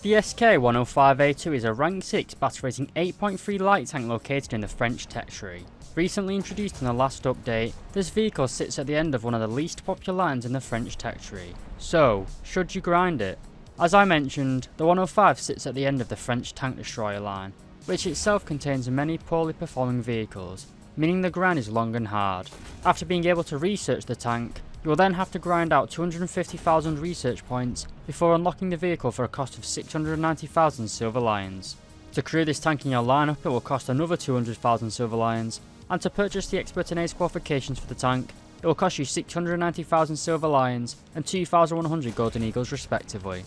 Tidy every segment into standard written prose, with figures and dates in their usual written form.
The SK-105A2 is a rank 6 battle rating 8.3 light tank located in the French territory. Recently introduced in the last update, this vehicle sits at the end of one of the least popular lines in the French territory. So, should you grind it? As I mentioned, the 105 sits at the end of the French tank destroyer line, which itself contains many poorly performing vehicles, meaning the grind is long and hard. After being able to research the tank, you will then have to grind out 250,000 research points before unlocking the vehicle for a cost of 690,000 silver lions. To crew this tank in your lineup, it will cost another 200,000 silver lions, and to purchase the expert and ace qualifications for the tank, it will cost you 690,000 silver lions and 2,100 golden eagles respectively.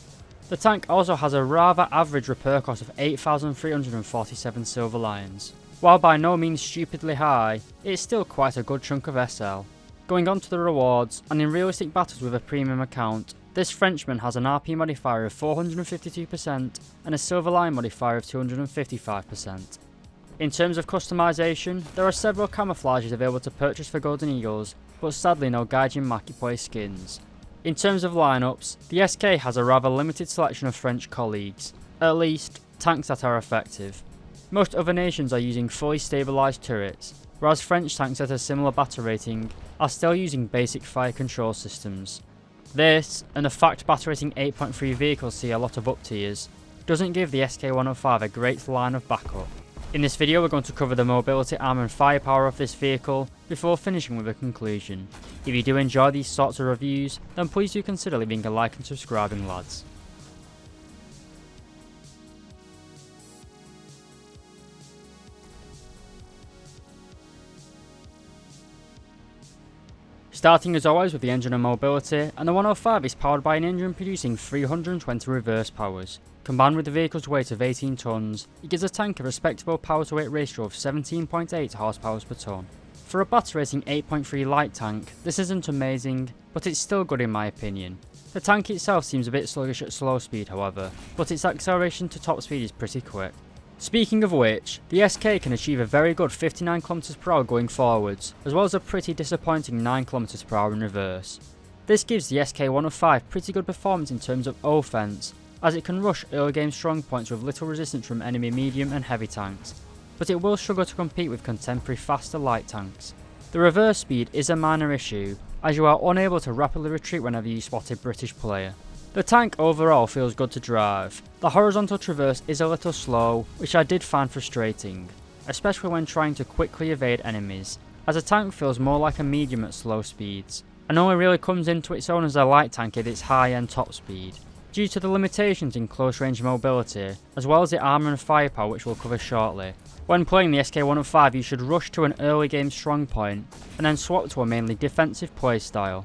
The tank also has a rather average repair cost of 8,347 silver lions. While by no means stupidly high, it is still quite a good chunk of SL. Going on to the rewards, and in realistic battles with a premium account, this Frenchman has an RP modifier of 452% and a silver lion modifier of 255%. In terms of customization, there are several camouflages available to purchase for Golden Eagles, but sadly no Gaijin Marketplace skins. In terms of lineups, the SK has a rather limited selection of French colleagues, at least tanks that are effective. Most other nations are using fully stabilised turrets, whereas French tanks at a similar battle rating are still using basic fire control systems. This, and the fact battle rating 8.3 vehicles see a lot of up tiers, doesn't give the SK-105 a great line of backup. In this video we're going to cover the mobility, armour and firepower of this vehicle before finishing with a conclusion. If you do enjoy these sorts of reviews, then please do consider leaving a like and subscribing, lads. Starting as always with the engine and mobility, and the 105 is powered by an engine producing 320 reverse powers. Combined with the vehicle's weight of 18 tons, it gives the tank a respectable power to weight ratio of 17.8 horsepower per ton. For a battle rating 8.3 light tank, this isn't amazing, but it's still good in my opinion. The tank itself seems a bit sluggish at slow speed however, but its acceleration to top speed is pretty quick. Speaking of which, the SK can achieve a very good 59 km per hour going forwards, as well as a pretty disappointing 9 km per hour in reverse. This gives the SK-105 pretty good performance in terms of offense, as it can rush early game strong points with little resistance from enemy medium and heavy tanks, but it will struggle to compete with contemporary faster light tanks. The reverse speed is a minor issue, as you are unable to rapidly retreat whenever you spot a British player. The tank overall feels good to drive. The horizontal traverse is a little slow, which I did find frustrating, especially when trying to quickly evade enemies, as the tank feels more like a medium at slow speeds, and only really comes into its own as a light tank at its high-end top speed, due to the limitations in close-range mobility, as well as the armour and firepower which we'll cover shortly. When playing the SK-105 you should rush to an early game strong point, and then swap to a mainly defensive playstyle.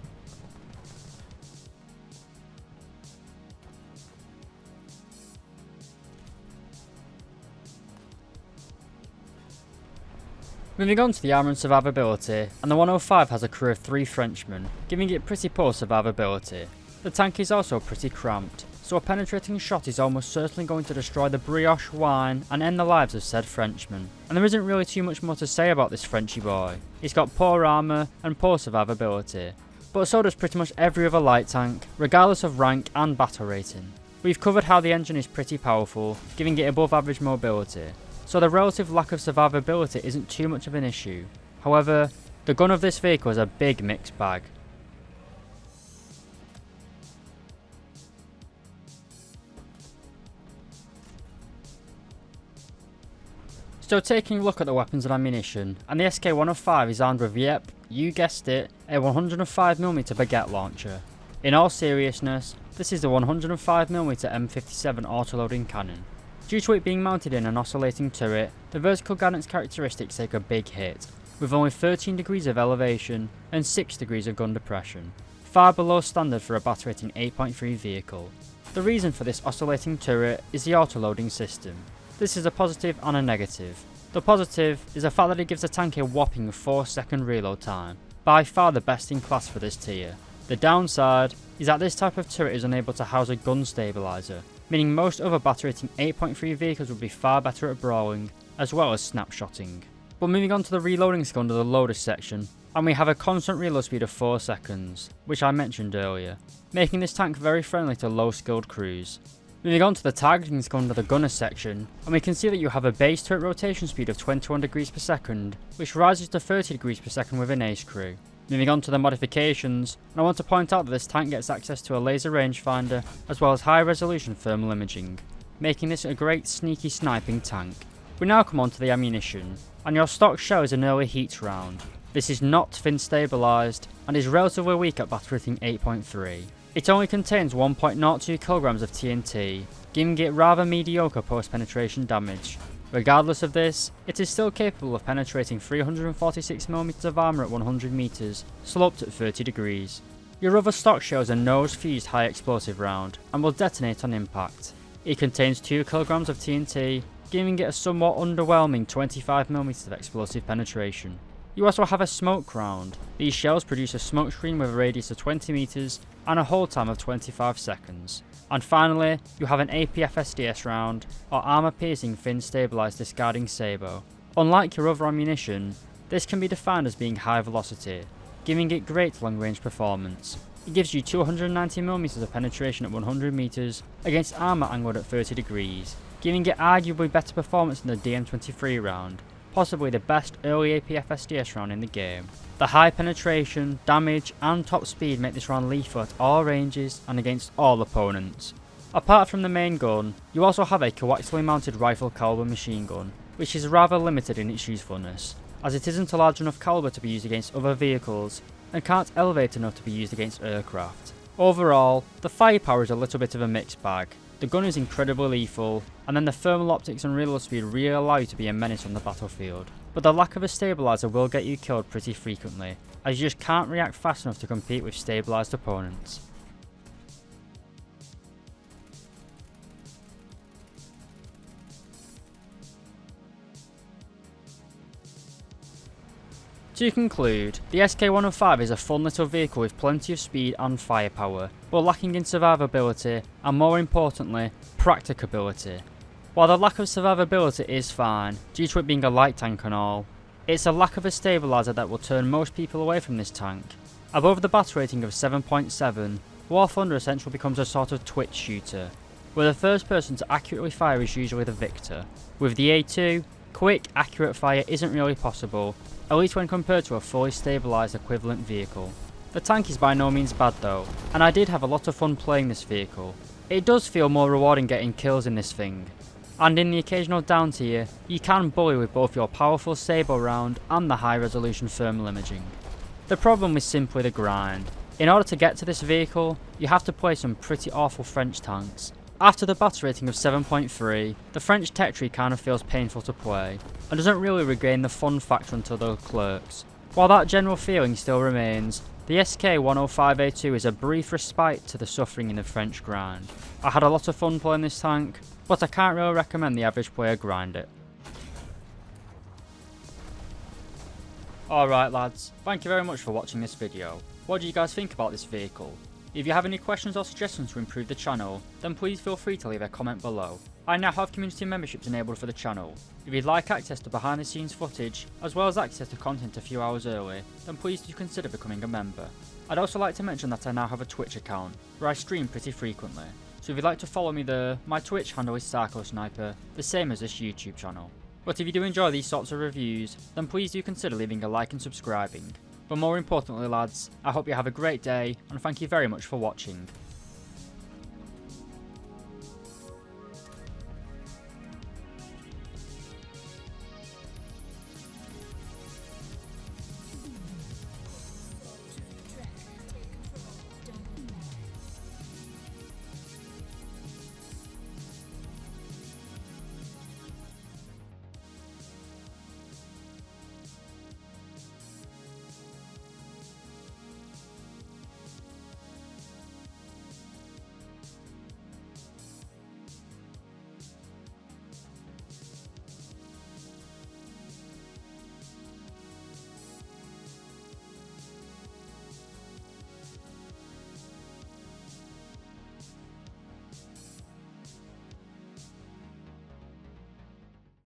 Moving on to the armour and survivability, and the 105 has a crew of 3 Frenchmen, giving it pretty poor survivability. The tank is also pretty cramped, so a penetrating shot is almost certainly going to destroy the brioche, wine and end the lives of said Frenchmen. And there isn't really too much more to say about this Frenchy boy. He's got poor armour and poor survivability, but so does pretty much every other light tank, regardless of rank and battle rating. We've covered how the engine is pretty powerful, giving it above average mobility, so the relative lack of survivability isn't too much of an issue. However, the gun of this vehicle is a big mixed bag. So taking a look at the weapons and ammunition, and the SK-105 is armed with, yep, you guessed it, a 105mm baguette launcher. In all seriousness, this is the 105mm M57 autoloading cannon. Due to it being mounted in an oscillating turret, the vertical guidance characteristics take a big hit, with only 13 degrees of elevation and 6 degrees of gun depression, far below standard for a battle rating 8.3 vehicle. The reason for this oscillating turret is the autoloading system. This is a positive and a negative. The positive is the fact that it gives the tank a whopping 4-second reload time, by far the best in class for this tier. The downside is that this type of turret is unable to house a gun stabilizer, meaning most other battle rating 8.3 vehicles would be far better at brawling, as well as snapshotting. But moving on to the reloading skill under the loader section, and we have a constant reload speed of 4 seconds, which I mentioned earlier, making this tank very friendly to low skilled crews. Moving on to the targeting skill under the gunner section, and we can see that you have a base turret rotation speed of 21 degrees per second, which rises to 30 degrees per second with an ace crew. Moving on to the modifications, and I want to point out that this tank gets access to a laser rangefinder, as well as high resolution thermal imaging, making this a great sneaky sniping tank. We now come on to the ammunition, and your stock shows an early heat round. This is not fin stabilised, and is relatively weak at battle rating 8.3. It only contains 1.02 kilograms of TNT, giving it rather mediocre post-penetration damage. Regardless of this, it is still capable of penetrating 346mm of armour at 100 meters, sloped at 30 degrees. Your other stock shows a nose-fused high explosive round, and will detonate on impact. It contains 2 kilograms of TNT, giving it a somewhat underwhelming 25mm of explosive penetration. You also have a smoke round. These shells produce a smoke screen with a radius of 20 meters and a hold time of 25 seconds. And finally, you have an APF-SDS round, or armor-piercing fin-stabilized discarding sabot. Unlike your other ammunition, this can be defined as being high velocity, giving it great long-range performance. It gives you 290mm of penetration at 100 meters against armor angled at 30 degrees, giving it arguably better performance than the DM23 round, possibly the best early APF-SDS round in the game. The high penetration, damage and top speed make this round lethal at all ranges and against all opponents. Apart from the main gun, you also have a coaxially mounted rifle caliber machine gun, which is rather limited in its usefulness, as it isn't a large enough caliber to be used against other vehicles and can't elevate enough to be used against aircraft. Overall, the firepower is a little bit of a mixed bag. The gun is incredibly lethal, and then the thermal optics and reload speed really allow you to be a menace on the battlefield. But the lack of a stabilizer will get you killed pretty frequently, as you just can't react fast enough to compete with stabilized opponents. To conclude, the SK-105 is a fun little vehicle with plenty of speed and firepower, but lacking in survivability and, more importantly, practicability. While the lack of survivability is fine, due to it being a light tank and all, it's a lack of a stabilizer that will turn most people away from this tank. Above the battle rating of 7.7, War Thunder essentially becomes a sort of twitch shooter, where the first person to accurately fire is usually the victor. With the A2, quick, accurate fire isn't really possible, at least when compared to a fully stabilised equivalent vehicle. The tank is by no means bad though, and I did have a lot of fun playing this vehicle. It does feel more rewarding getting kills in this thing, and in the occasional down tier, you can bully with both your powerful sabot round and the high resolution thermal imaging. The problem is simply the grind. In order to get to this vehicle, you have to play some pretty awful French tanks. After the battle rating of 7.3, the French tech tree kind of feels painful to play, and doesn't really regain the fun factor until the clerks. While that general feeling still remains, the SK-105A2 is a brief respite to the suffering in the French grind. I had a lot of fun playing this tank, but I can't really recommend the average player grind it. Alright lads, thank you very much for watching this video. What do you guys think about this vehicle? If you have any questions or suggestions to improve the channel, then please feel free to leave a comment below. I now have community memberships enabled for the channel. If you'd like access to behind the scenes footage, as well as access to content a few hours early, then please do consider becoming a member. I'd also like to mention that I now have a Twitch account, where I stream pretty frequently. So if you'd like to follow me there, my Twitch handle is SAKO Sniper, the same as this YouTube channel. But if you do enjoy these sorts of reviews, then please do consider leaving a like and subscribing. But more importantly lads, I hope you have a great day, and thank you very much for watching.